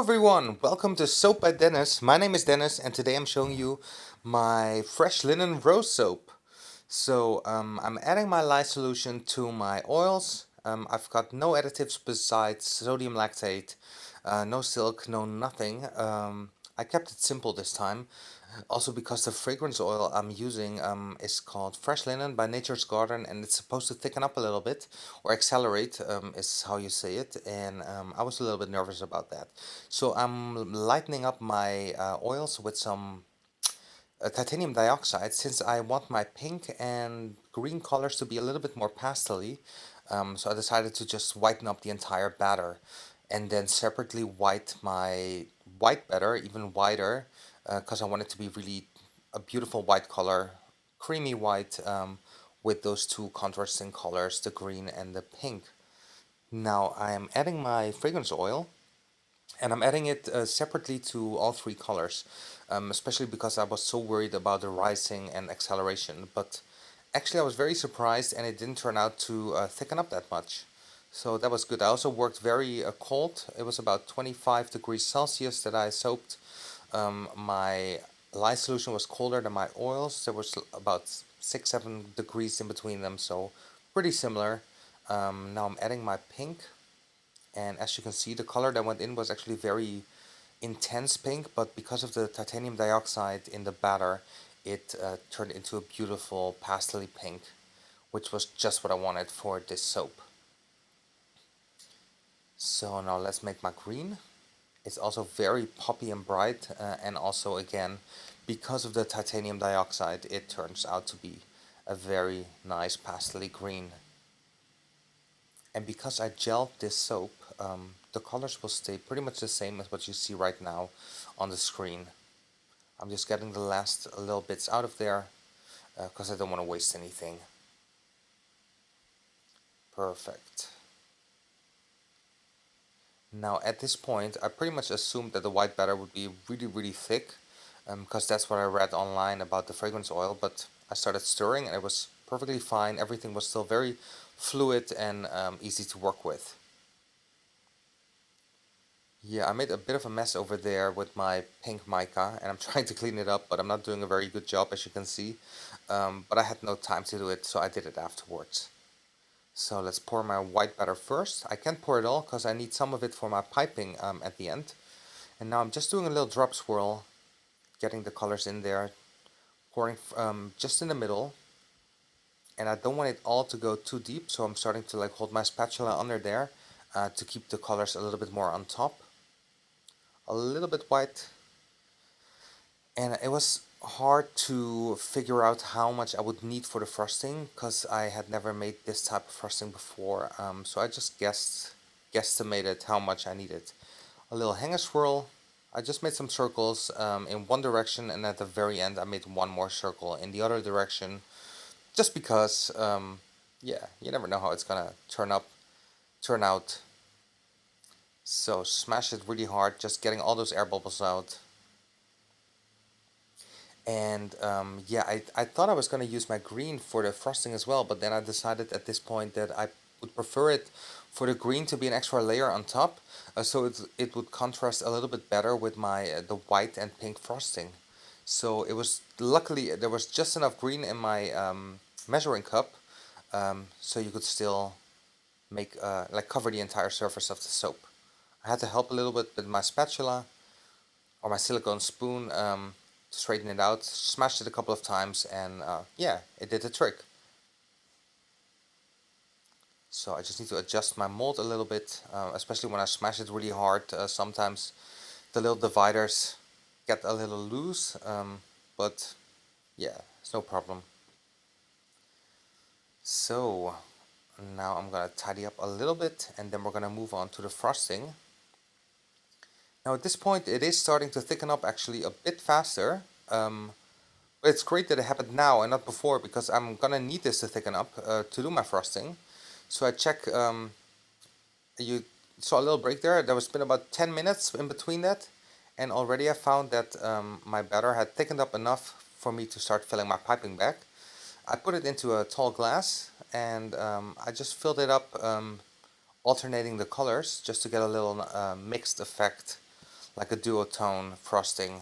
everyone, welcome to Soap by Dennis. My name is Dennis and today I'm showing you my fresh linen rose soap. I'm adding my lye solution to my oils. I've got no additives besides sodium lactate, no silk, no nothing. I kept it simple this time. Also because the fragrance oil I'm using is called Fresh Linen by Nature's Garden, and it's supposed to thicken up a little bit or accelerate is how you say it, and I was a little bit nervous about that. So I'm lightening up my oils with some titanium dioxide since I want my pink and green colors to be a little bit more pastel-y. So I decided to just whiten up the entire batter and then separately white my white batter even whiter because I want it to be really a beautiful white color, creamy white with those two contrasting colors, the green and the pink. Now I am adding my fragrance oil and I'm adding it separately to all three colors, especially because I was so worried about the rising and acceleration. But actually, I was very surprised, and it didn't turn out to thicken up that much. So that was good. I also worked very cold. It was about 25 degrees Celsius that I soaped. My lye solution was colder than my oils. There was about 6, 7 degrees in between them, so pretty similar. Now I'm adding my pink, and as you can see, the color that went in was actually very intense pink, but because of the titanium dioxide in the batter, it turned into a beautiful pastel pink, which was just what I wanted for this soap. So now let's make my green. It's also very poppy and bright, and also again, because of the titanium dioxide, it turns out to be a very nice pastel green. And because I gelled this soap, the colors will stay pretty much the same as what you see right now on the screen. I'm just getting the last little bits out of there because I don't want to waste anything. Perfect. Now at this point, I pretty much assumed that the white batter would be really thick because that's what I read online about the fragrance oil, but I started stirring and it was perfectly fine. Everything was still very fluid and easy to work with. Yeah, I made a bit of a mess over there with my pink mica, and I'm trying to clean it up, but I'm not doing a very good job, as you can see. But I had no time to do it, so I did it afterwards. So let's pour my white batter first. I can't pour it all because I need some of it for my piping at the end. And now I'm just doing a little drop swirl, getting the colors in there, pouring just in the middle. And I don't want it all to go too deep, so I'm starting to like hold my spatula under there to keep the colors a little bit more on top. A little bit white, and it was hard to figure out how much I would need for the frosting because I had never made this type of frosting before. So I just guesstimated how much I needed. A little hanger swirl. I just made some circles in one direction, and at the very end I made one more circle in the other direction, just because yeah, you never know how it's gonna turn out. So smash it really hard, just getting all those air bubbles out. And yeah, I thought I was going to use my green for the frosting as well, but then I decided at this point that I would prefer it for the green to be an extra layer on top, so it would contrast a little bit better with my the white and pink frosting. So it was luckily there was just enough green in my measuring cup, so you could still make like cover the entire surface of the soap. I had to help a little bit with my spatula or my silicone spoon to straighten it out. Smashed it a couple of times, and yeah, it did the trick. So I just need to adjust my mold a little bit, especially when I smash it really hard. Sometimes the little dividers get a little loose, but yeah, it's no problem. So now I'm gonna tidy up a little bit, and then we're gonna move on to the frosting. Now at this point it is starting to thicken up actually a bit faster. But it's great that it happened now and not before because I'm gonna need this to thicken up to do my frosting. So I check, you saw a little break there. There was been about 10 minutes in between that, and already I found that my batter had thickened up enough for me to start filling my piping bag. I put it into a tall glass and I just filled it up, alternating the colors just to get a little mixed effect, like a duotone frosting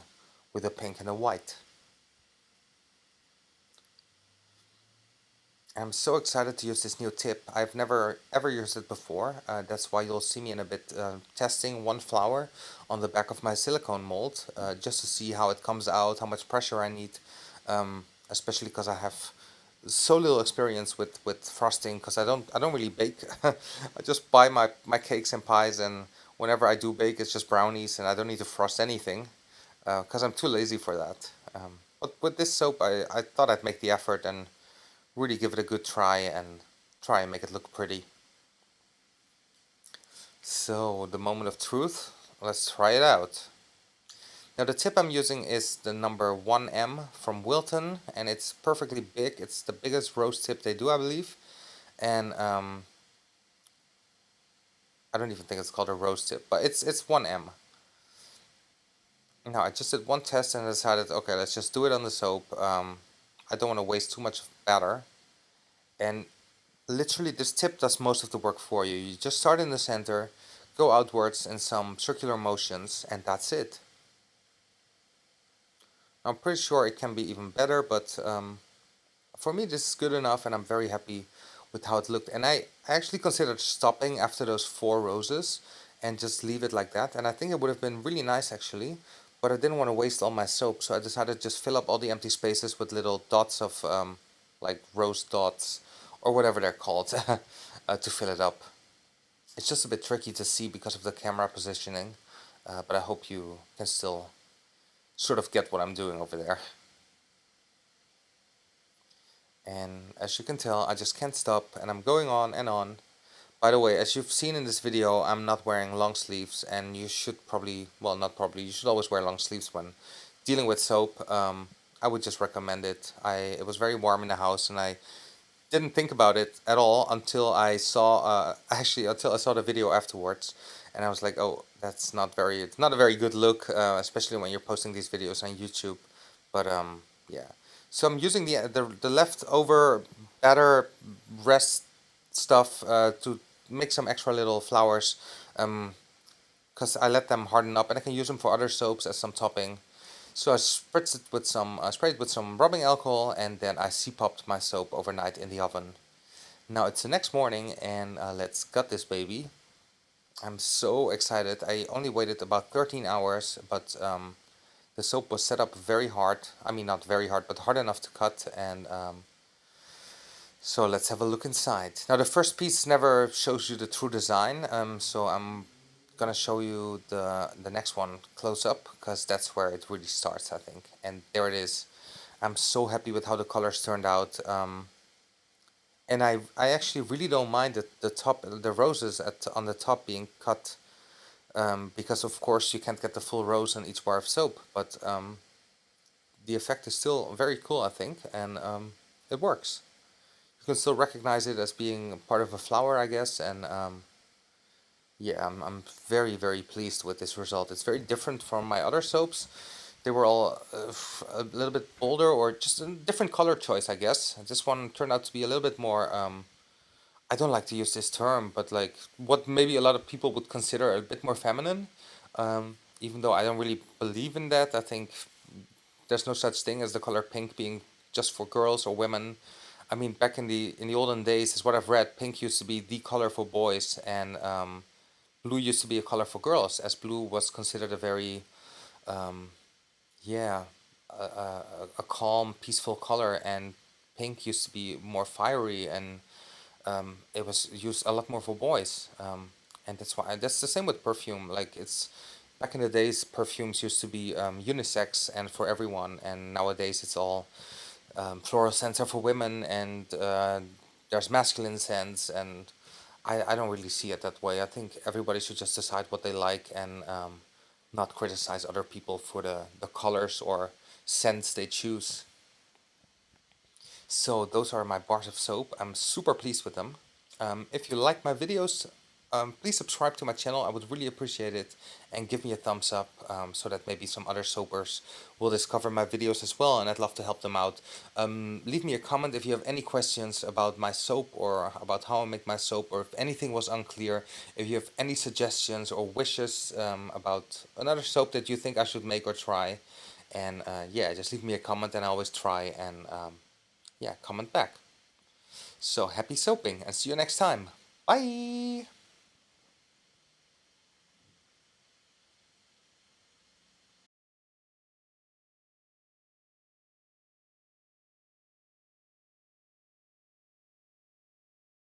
with a pink and a white. I'm so excited to use this new tip. I've never ever used it before. That's why you'll see me in a bit testing one flower on the back of my silicone mold, just to see how it comes out, how much pressure I need, especially because I have so little experience with frosting, because I don't really bake. I just buy my cakes and pies, and whenever I do bake, it's just brownies, and I don't need to frost anything, because I'm too lazy for that. But with this soap, I thought I'd make the effort and really give it a good try and try and make it look pretty. So the moment of truth, let's try it out. Now the tip I'm using is the number 1M from Wilton, and it's perfectly big. It's the biggest rose tip they do, I believe. And I don't even think it's called a rose tip, but it's 1M. Now I just did one test and decided, okay, let's just do it on the soap. I don't want to waste too much batter. And literally, this tip does most of the work for you. You just start in the center, go outwards in some circular motions, and that's it. I'm pretty sure it can be even better, but for me this is good enough, and I'm very happy with how it looked. And I actually considered stopping after those 4 roses and just leave it like that. And I think it would have been really nice actually, but I didn't want to waste all my soap, so I decided to just fill up all the empty spaces with little dots of like rose dots or whatever they're called to fill it up. It's just a bit tricky to see because of the camera positioning, but I hope you can still sort of get what I'm doing over there. And as you can tell, I just can't stop, and I'm going on and on. By the way, as you've seen in this video, I'm not wearing long sleeves, and you should probably, well, not probably, you should always wear long sleeves when dealing with soap. I would just recommend it. It was very warm in the house, and I didn't think about it at all until I saw, actually, until I saw the video afterwards, and I was like, oh, it's not a very good look, especially when you're posting these videos on YouTube. But yeah. So I'm using the leftover batter rest stuff to make some extra little flowers, because I let them harden up, and I can use them for other soaps as some topping. So I sprayed it with some rubbing alcohol, and then I C-popped my soap overnight in the oven. Now it's the next morning, and let's cut this baby. I'm so excited. I only waited about 13 hours, but the soap was set up very hard. I mean, not very hard, but hard enough to cut. And so let's have a look inside. Now the first piece never shows you the true design, so I'm gonna show you the next one close up, because that's where it really starts, I think. And there it is. I'm so happy with how the colors turned out. And I actually really don't mind the roses on the top being cut, because of course you can't get the full rose on each bar of soap, but the effect is still very cool, I think, and it works. You can still recognize it as being part of a flower, I guess, and yeah, I'm very, very pleased with this result. It's very different from my other soaps. They were all a little bit bolder, or just a different color choice, I guess. This one turned out to be a little bit more, I don't like to use this term, but like what maybe a lot of people would consider a bit more feminine. Even though I don't really believe in that. I think there's no such thing as the color pink being just for girls or women. I mean, back in the olden days, is what I've read. Pink used to be the color for boys, and blue used to be a color for girls, as blue was considered a very um, yeah, a calm, peaceful color, and pink used to be more fiery, and it was used a lot more for boys. And that's the same with perfume. Like it's back in the days, perfumes used to be unisex and for everyone, and nowadays it's all floral scents are for women, and there's masculine scents, and I don't really see it that way. I think everybody should just decide what they like, and not criticize other people for the colors or scents they choose. So those are my bars of soap. I'm super pleased with them. If you like my videos, please subscribe to my channel. I would really appreciate it, and give me a thumbs up so that maybe some other soapers will discover my videos as well, and I'd love to help them out. Leave me a comment if you have any questions about my soap or about how I make my soap, or if anything was unclear, if you have any suggestions or wishes about another soap that you think I should make or try. And yeah, just leave me a comment and I always try and yeah, comment back. So happy soaping and see you next time. Bye!